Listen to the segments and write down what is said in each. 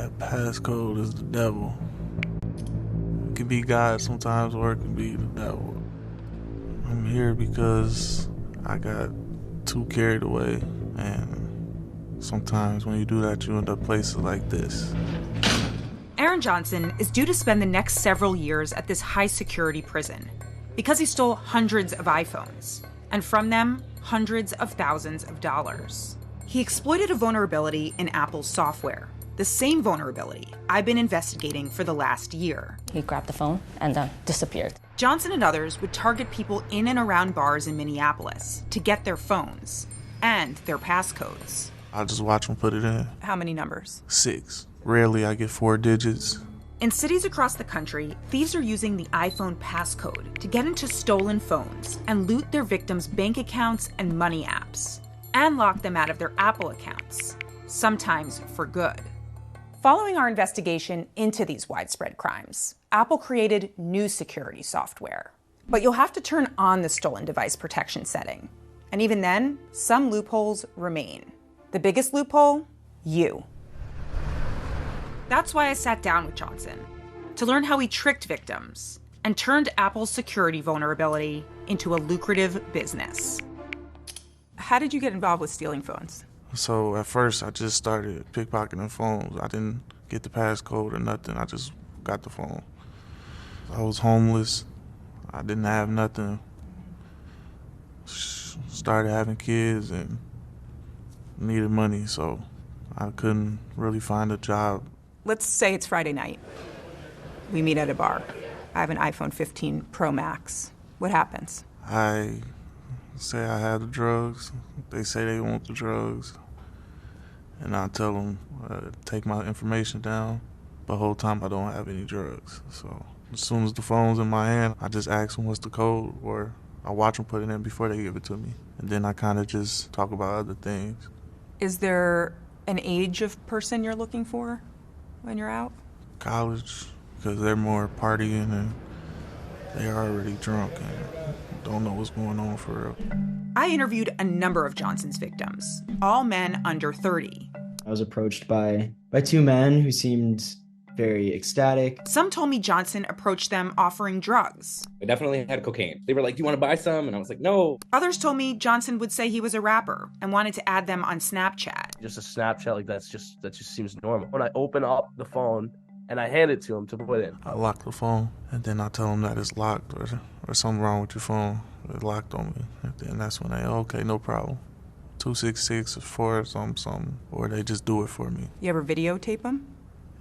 That passcode is the devil. It can be God sometimes, or it can be the devil. I'm here because I got too carried away, and sometimes when you do that, you end up places like this. Aaron Johnson is due to spend the next several years at this high-security prison because he stole hundreds of iPhones, and from them, hundreds of thousands of dollars. He exploited a vulnerability in Apple's software, the same vulnerability I've been investigating for the last year. He grabbed the phone and then disappeared. Johnson and others would target people in and around bars in Minneapolis to get their phones and their passcodes. I just watch them put it in. How many numbers? 6. Rarely I get 4 digits. In cities across the country, thieves are using the iPhone passcode to get into stolen phones and loot their victims' bank accounts and money apps, and lock them out of their Apple accounts, sometimes for good. Following our investigation into these widespread crimes, Apple created new security software. But you'll have to turn on the stolen device protection setting. And even then, some loopholes remain. The biggest loophole? You. That's why I sat down with Johnson, to learn how he tricked victims and turned Apple's security vulnerability into a lucrative business. How did you get involved with stealing phones? So at first, I just started pickpocketing phones. I didn't get the passcode or nothing. I just got the phone. I was homeless. I didn't have nothing. Started having kids and needed money, so I couldn't really find a job. Let's say it's Friday night. We meet at a bar. I have an iPhone 15 Pro Max. What happens? I say I have the drugs. They say they want the drugs. And I tell them, take my information down. But the whole time I don't have any drugs. So as soon as the phone's in my hand, I just ask them what's the code, or I watch them put it in before they give it to me. And then I kind of just talk about other things. Is there an age of person you're looking for when you're out? College, because they're more partying and they're already drunk and don't know what's going on for real. I interviewed a number of Johnson's victims, all men under 30. I was approached by 2 men who seemed very ecstatic. Some told me Johnson approached them offering drugs. I definitely had cocaine. They were like, do you want to buy some? And I was like, no. Others told me Johnson would say he was a rapper and wanted to add them on Snapchat. Just a Snapchat, like that just seems normal. When I open up the phone and I hand it to him to put in. I lock the phone, and then I tell them that it's locked or something wrong with your phone. It's locked on me. And then that's when they, okay, no problem. 266 or 4 or something, or they just do it for me. You ever videotape them?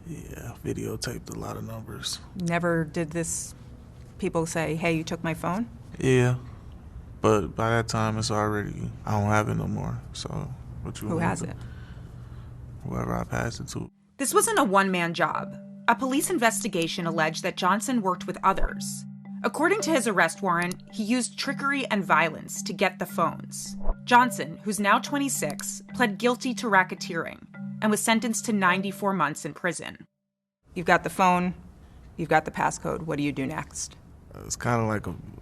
Yeah, videotaped a lot of numbers. Never did this, people say, hey, you took my phone? Yeah, but by that time it's already, I don't have it no more, so what you Who want has to it? Whoever I passed it to. This wasn't a one-man job. A police investigation alleged that Johnson worked with others. According to his arrest warrant, he used trickery and violence to get the phones. Johnson, who's now 26, pled guilty to racketeering and was sentenced to 94 months in prison. You've got the phone, you've got the passcode. What do you do next? It's kind of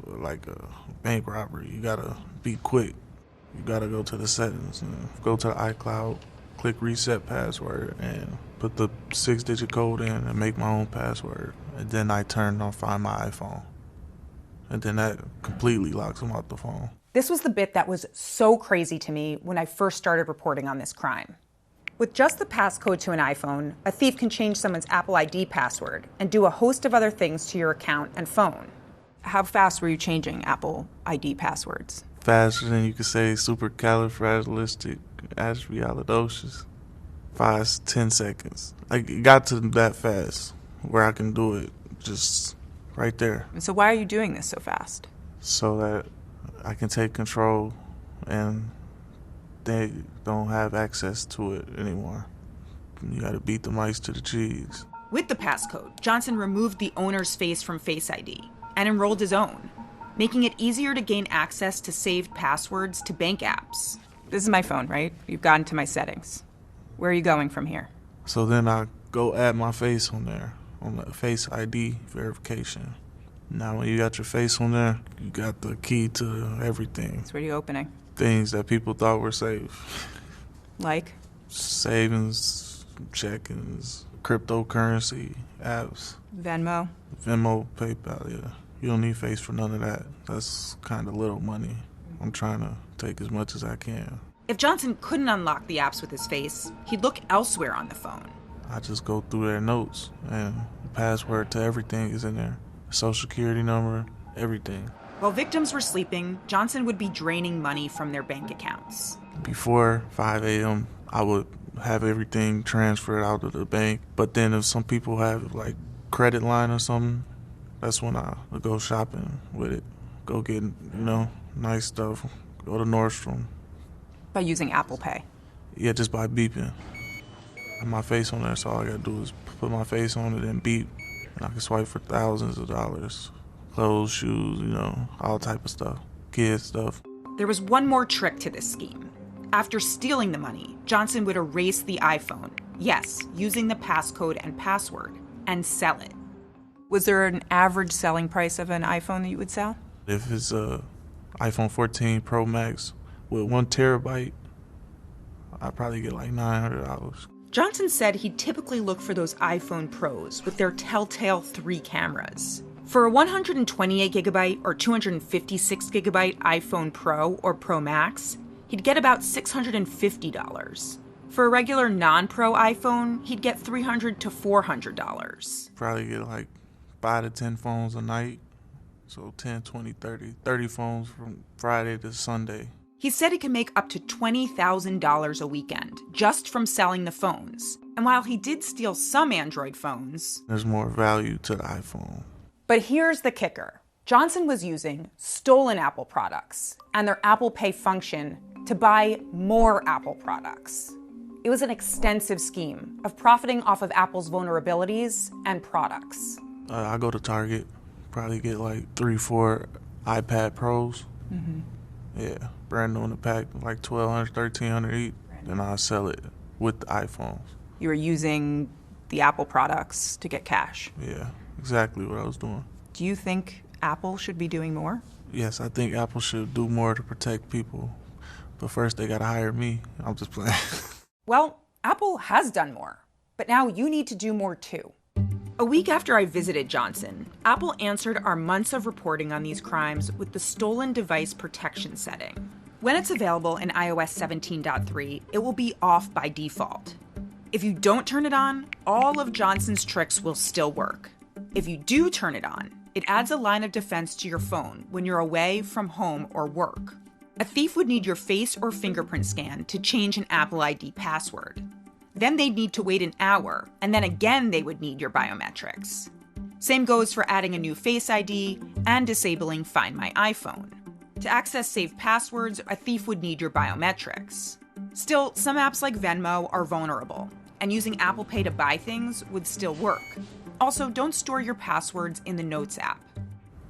like a bank robbery. You gotta be quick. You gotta go to the settings and go to the iCloud, click reset password, and put the 6-digit code in and make my own password. And then I turn on Find My iPhone. And then that completely locks them out the phone. This was the bit that was so crazy to me when I first started reporting on this crime. With just the passcode to an iPhone, a thief can change someone's Apple ID password and do a host of other things to your account and phone. How fast were you changing Apple ID passwords? Faster than you could say supercalifragilisticexpialidocious. 5-10 seconds. It got to that fast where I can do it just right there. So why are you doing this so fast? So that I can take control and they don't have access to it anymore. You gotta beat the mice to the cheese. With the passcode, Johnson removed the owner's face from Face ID and enrolled his own, making it easier to gain access to saved passwords to bank apps. This is my phone, right? You've gotten to my settings. Where are you going from here? So then I go add my face on there, on the Face ID verification. Now when you got your face on there, you got the key to everything. So what are you opening? Things that people thought were safe. Like? Savings, check-ins, cryptocurrency apps, Venmo. Venmo, PayPal, yeah. You don't need face for none of that. That's kind of little money. I'm trying to take as much as I can. If Johnson couldn't unlock the apps with his face, he'd look elsewhere on the phone. I just go through their notes, and the password to everything is in there. Social security number, everything. While victims were sleeping, Johnson would be draining money from their bank accounts. Before 5 a.m., I would have everything transferred out of the bank. But then if some people have like credit line or something, that's when I would go shopping with it. Go get, nice stuff. Go to Nordstrom. By using Apple Pay. Yeah, just by beeping. I have my face on there, so all I gotta do is put my face on it and beep. And I can swipe for thousands of dollars. Clothes, shoes, all type of stuff. Kids stuff. There was one more trick to this scheme. After stealing the money, Johnson would erase the iPhone, yes, using the passcode and password, and sell it. Was there an average selling price of an iPhone that you would sell? If it's a iPhone 14 Pro Max with 1 terabyte, I'd probably get like $900. Johnson said he'd typically look for those iPhone Pros with their telltale 3 cameras. For a 128 gigabyte or 256 gigabyte iPhone Pro or Pro Max, he'd get about $650. For a regular non-Pro iPhone, he'd get $300 to $400. Probably get like 5 to 10 phones a night. So 10, 20, 30 phones from Friday to Sunday. He said he could make up to $20,000 a weekend just from selling the phones. And while he did steal some Android phones, there's more value to the iPhone. But here's the kicker. Johnson was using stolen Apple products and their Apple Pay function to buy more Apple products. It was an extensive scheme of profiting off of Apple's vulnerabilities and products. I go to Target, probably get like 3-4 iPad Pros. Mm-hmm. Yeah, brand new in the pack, like $1,200, $1,300 each. Then I sell it with the iPhones. You were using the Apple products to get cash. Yeah, exactly what I was doing. Do you think Apple should be doing more? Yes, I think Apple should do more to protect people. But first, they gotta hire me. I'm just playing. Well, Apple has done more, but now you need to do more too. A week after I visited Johnson, Apple answered our months of reporting on these crimes with the stolen device protection setting. When it's available in iOS 17.3, it will be off by default. If you don't turn it on, all of Johnson's tricks will still work. If you do turn it on, it adds a line of defense to your phone when you're away from home or work. A thief would need your face or fingerprint scan to change an Apple ID password. Then they'd need to wait an hour, and then again they would need your biometrics. Same goes for adding a new Face ID and disabling Find My iPhone. To access saved passwords, a thief would need your biometrics. Still, some apps like Venmo are vulnerable, and using Apple Pay to buy things would still work. Also, don't store your passwords in the Notes app.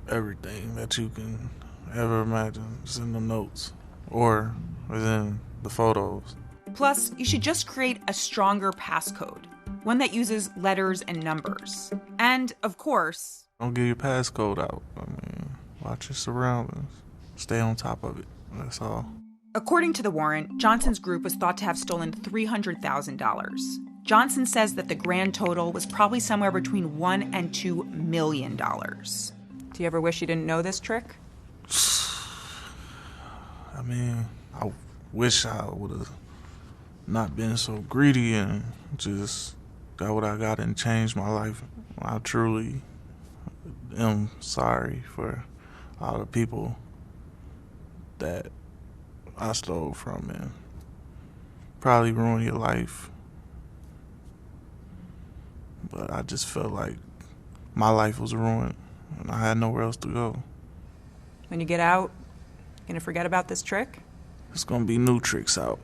Everything that you can ever imagine is in the notes or within the photos. Plus, you should just create a stronger passcode, one that uses letters and numbers. And, of course, don't give your passcode out. Watch your surroundings. Stay on top of it. That's all. According to the warrant, Johnson's group was thought to have stolen $300,000. Johnson says that the grand total was probably somewhere between $1 and $2 million. Do you ever wish you didn't know this trick? I wish I would have not been so greedy and just got what I got and changed my life. I truly am sorry for all the people that I stole from and probably ruined your life. But I just felt like my life was ruined and I had nowhere else to go. When you get out, you gonna forget about this trick? There's gonna be new tricks out.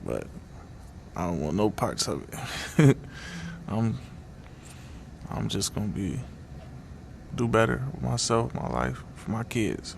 But I don't want no parts of it. I'm just gonna do better with myself, my life, for my kids.